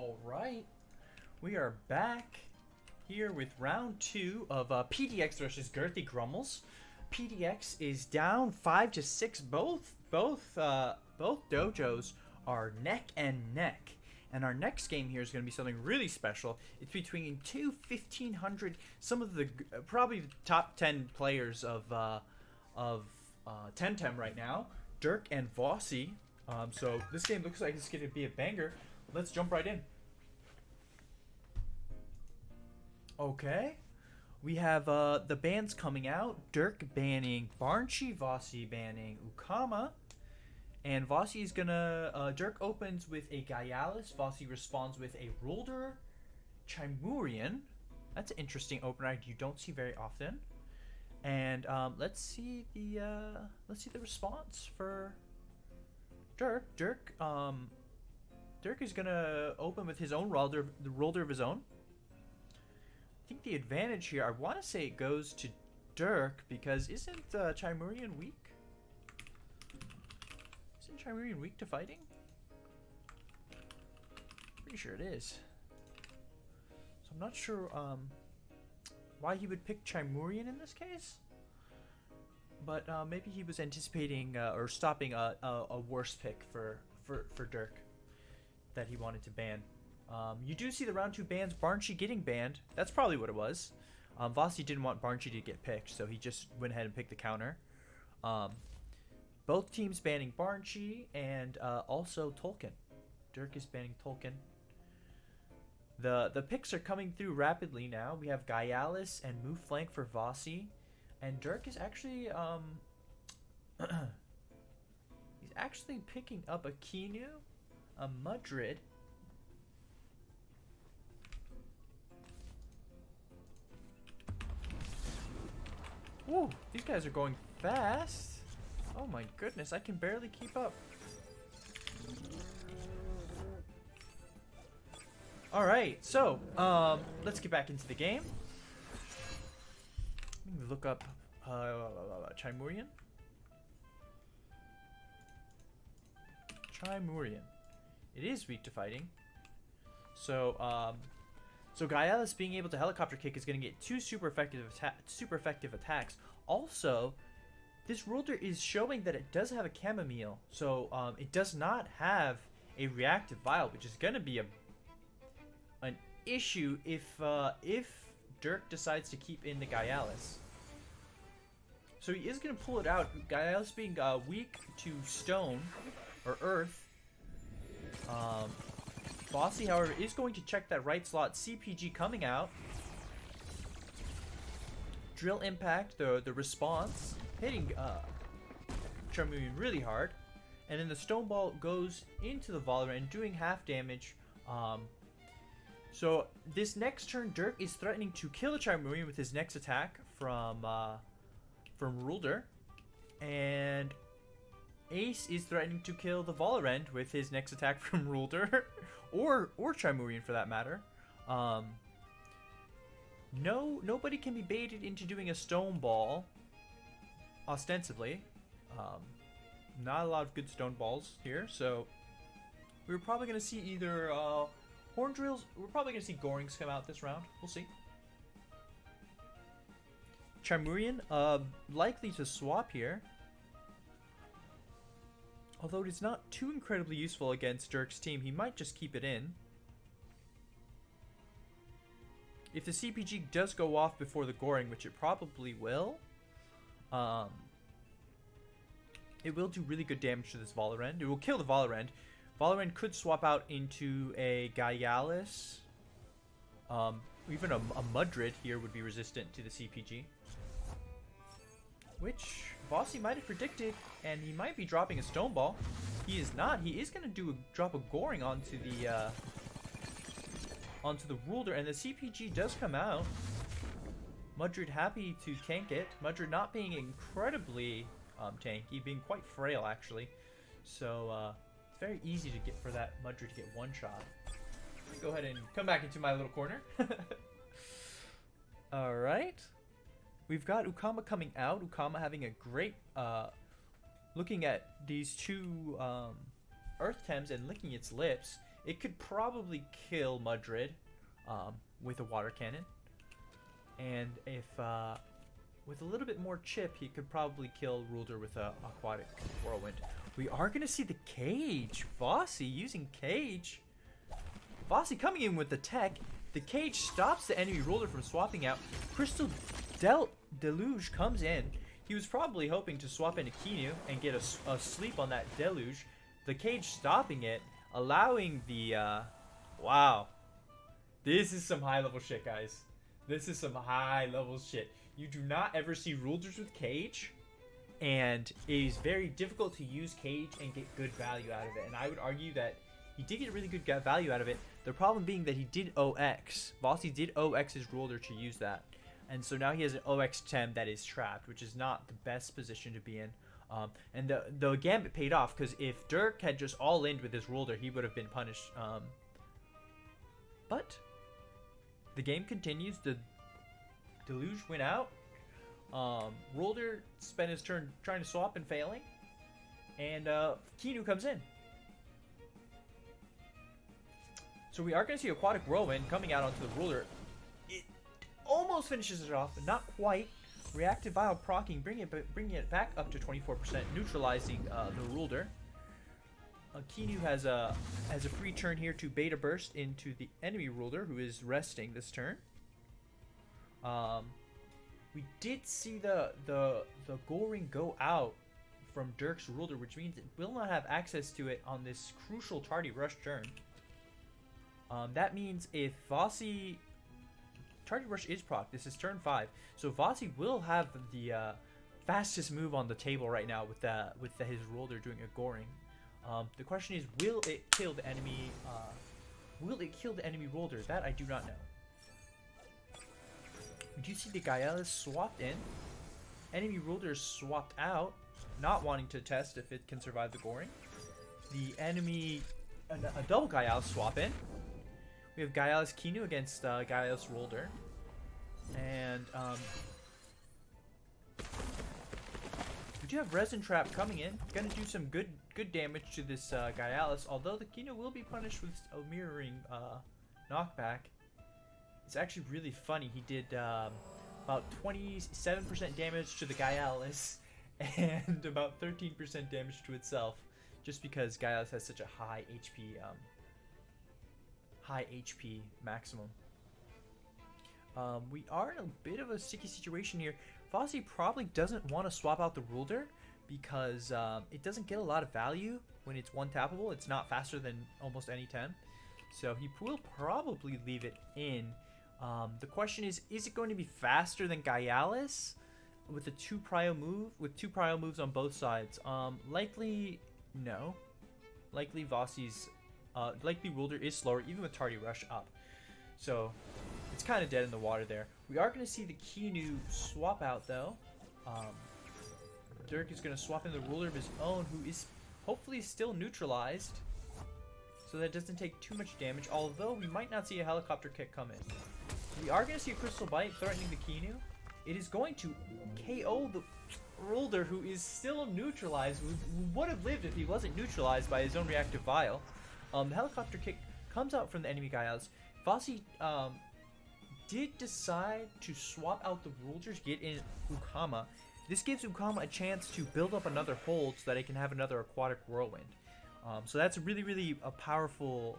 All right, we are back here with round two of PDX versus Girthy Grummels. PDX is down 5-6. Both dojos are neck and neck. And our next game here is going to be something really special. It's between two 1500, some of the probably the top 10 players of Temtem right now, Dirk and Vossi. So this game looks like it's going to be a banger. Let's jump right in. Okay, we have the bans coming out. Dirk banning Barnchi, Vossi banning Ukama. And Vossi is gonna, Dirk opens with a Gaialis, Vossi responds with a Rolder Chimurian. That's an interesting opener you don't see very often. And let's see the response for Dirk. Dirk is gonna open with his own Rolder, the Rolder of his own. I think the advantage here, I want to say it goes to Dirk because isn't Chimurian weak? Isn't Chimurian weak to fighting? Pretty sure it is. So I'm not sure why he would pick Chimurian in this case. But maybe he was anticipating or stopping a worse pick for Dirk that he wanted to ban. You do see the round 2 bans, Barnchi getting banned. That's probably what it was. Vossi didn't want Barnchi to get picked, so he just went ahead and picked the counter. Both teams banning Barnchi and also Tolkien. Dirk is banning Tolkien. The picks are coming through rapidly now. We have Gaialis and Move Flank for Vossi. And Dirk is actually he's actually picking up a Kinu, a Madrid. Woo, these guys are going fast. Oh my goodness, I can barely keep up. Alright, so, let's get back into the game. Let me look up Chimurian. Chimurian. It is weak to fighting. So, so Gaialis being able to helicopter kick is going to get 2 super effective attacks. Also, this Rolder is showing that it does have a chamomile, so it does not have a reactive vial, which is going to be an issue if Dirk decides to keep in the Gaialis. So he is going to pull it out. Gaialis being weak to stone or earth. Vossi, however, is going to check that right slot. CPG coming out. Drill impact, the response, hitting Charmeleon really hard. And then the stone ball goes into the Valorant and doing half damage. So this next turn, Dirk is threatening to kill the Charmeleon with his next attack from Rulder. And Ace is threatening to kill the Valorant with his next attack from Rulder. or Charmeleon for that matter. Nobody can be baited into doing a stone ball, ostensibly. Not a lot of good stone balls here, so we're probably going to see either horn drills. We're probably going to see Gorings come out this round. We'll see. Chimurian, likely to swap here. Although it is not too incredibly useful against Dirk's team, he might just keep it in. If the CPG does go off before the Goring, which it probably will, it will do really good damage to this Valorant. It will kill the Valorant. Valorant could swap out into a Gaialis. Even a Madrid here would be resistant to the CPG. Which Vossi might have predicted, and he might be dropping a stone ball. He is not. He is going to drop a Goring onto the Ruler, and the CPG does come out. Madrid happy to tank it. Madrid not being incredibly tanky, being quite frail actually. So it's very easy to get for that Madrid to get one shot. Go ahead and come back into my little corner. All right. We've got Ukama coming out. Ukama having a great, looking at these two Earth Tems and licking its lips. It could probably kill Madrid with a water cannon. And if with a little bit more chip, he could probably kill Ruler with a aquatic whirlwind. We are going to see the cage. Vossi using cage. Vossi coming in with the tech. The cage stops the enemy Ruler from swapping out. Crystal Deluge comes in. He was probably hoping to swap into Kinu and get a sleep on that Deluge. The cage stopping it, allowing the... wow. This is some high-level shit, guys. This is some high-level shit. You do not ever see Rulers with cage, and it is very difficult to use cage and get good value out of it. And I would argue that he did get really good value out of it. The problem being that he did OX. Vossi did OX his Ruler to use that. And so now he has an OX Tem that is trapped, which is not the best position to be in. And the Gambit paid off, because if Dirk had just all-in with his Ruler, he would have been punished. But the game continues. The Deluge went out. Ruler spent his turn trying to swap and failing. And Kinu comes in. So we are going to see Aquatic Whirlwind coming out onto the Ruler. It almost finishes it off, but not quite. Reactive Vial proccing, bringing it back up to 24%, neutralizing the Ruler. Kinu has a free turn here to Beta Burst into the enemy Ruler, who is resting this turn. We did see the Goring go out from Dirk's Ruler, which means it will not have access to it on this crucial Tardy Rush turn. That means if Vossi... Tardy Rush is proc. This is turn 5. So Vossi will have the fastest move on the table right now with his Ruler doing a Goring. The question is, will it kill the enemy? Will it kill the enemy Ruler? That I do not know. We do see the Gaealis swapped in. Enemy Ruler swapped out, not wanting to test if it can survive the Goring. The enemy, a double Gaealis swap in. We have Gaealis Kinu against Gaealis Ruler. And we do have Resin Trap coming in. Gonna do some good damage to this Gaealis, although the Kinu will be punished with a mirroring knockback. It's actually really funny. He did about 27% damage to the Gaealis and about 13% damage to itself, just because Gaealis has such a high HP maximum. We are in a bit of a sticky situation here. Vossi probably doesn't want to swap out the Ruler because it doesn't get a lot of value when it's one tappable. It's not faster than almost any 10. So he will probably leave it in. The question is it going to be faster than Gaealis with a 2 prio move, with 2 prio moves on both sides? Likely no. Likely Vossi's likely Ruler is slower even with Tardy Rush up. So it's kind of dead in the water there. We are going to see the Kinu swap out though. Dirk is going to swap in the Ruler of his own, who is hopefully still neutralized, so that it doesn't take too much damage, although we might not see a helicopter kick come in. We are going to see a Crystal Bite threatening the Kinu. It is going to KO the Ruler, who is still neutralized, who would have lived if he wasn't neutralized by his own reactive vial. The helicopter kick comes out from the enemy Gaealis. Vossi did decide to swap out the Rulers, get in Ukama. This gives Ukama a chance to build up another hold so that it can have another Aquatic Whirlwind. So that's really a powerful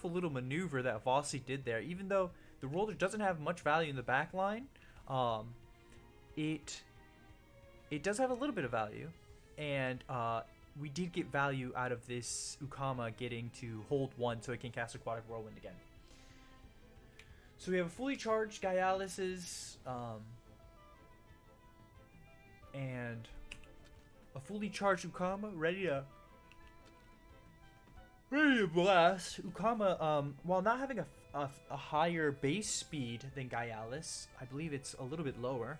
little maneuver that Vossi did there. Even though the Ruler doesn't have much value in the back line, it does have a little bit of value, and we did get value out of this Ukama getting to hold 1 so it can cast Aquatic Whirlwind again. So we have a fully charged Gaealis' and a fully charged Ukama ready to blast. Ukama, while not having a higher base speed than Gaealis, I believe it's a little bit lower.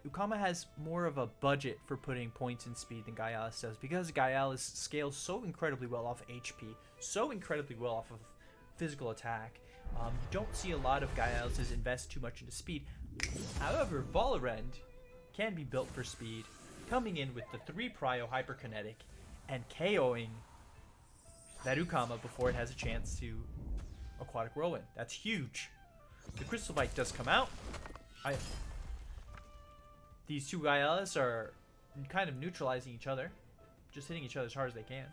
Ukama has more of a budget for putting points in speed than Gaealis does, because Gaealis scales so incredibly well off HP, so incredibly well off of physical attack. You don't see a lot of Gaealis invest too much into speed. However, Volorend can be built for speed, coming in with the 3 prio hyperkinetic and KOing that Ukama before it has a chance to Aquatic Whirlwind. That's huge. The Crystal Bite does come out. These two Gaialas are kind of neutralizing each other. Just hitting each other as hard as they can.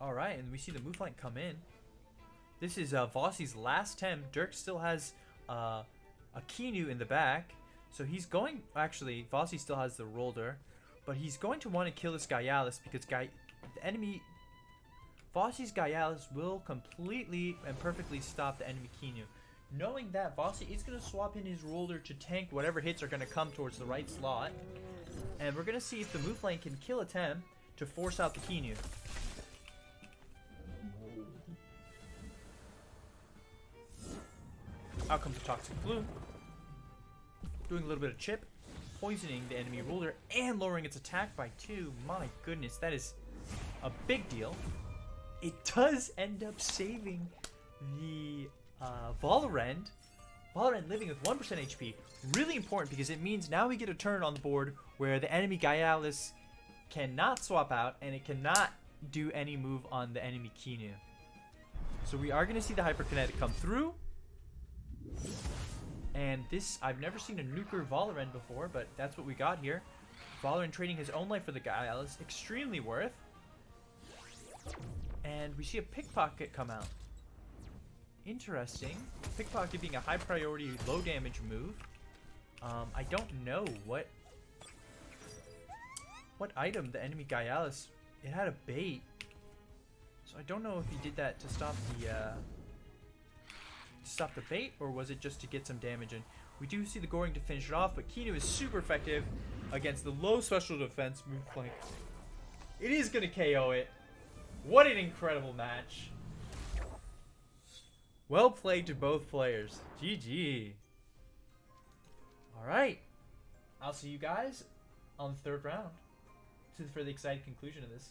Alright, and we see the Moonflank come in. This is Vossi's last Tem. Dirk still has a Kinu in the back. So he's going... Actually, Vossi still has the Rolder. But he's going to want to kill this Gaialis because the enemy... Vossi's Gaialis will completely and perfectly stop the enemy Kinu. Knowing that, Vossi is going to swap in his Rolder to tank whatever hits are going to come towards the right slot. And we're going to see if the Moonflank can kill a Tem to force out the Kinu. Out comes a Toxic Blue. Doing a little bit of chip. Poisoning the enemy Rolder and lowering its attack by 2. My goodness, that is a big deal. It does end up saving the Valorend. Valorend living with 1% HP. Really important because it means now we get a turn on the board where the enemy Gaialis cannot swap out and it cannot do any move on the enemy Kinu. So we are going to see the Hyperkinetic come through. And this, I've never seen a nuker Valorend before, but that's what we got here. Valorend trading his own life for the Gaialis. Extremely worth. And we see a Pickpocket come out. Interesting. Pickpocket being a high priority, low damage move. I don't know what item the enemy Gaialis... It had a bait. So I don't know if he did that to stop the bait, or was it just to get some damage in? We do see the Goring to finish it off, but Kinu is super effective against the low special defense Moonflank. It is going to KO it. What an incredible match. Well played to both players. GG. Alright. I'll see you guys on the third round for the exciting conclusion of this.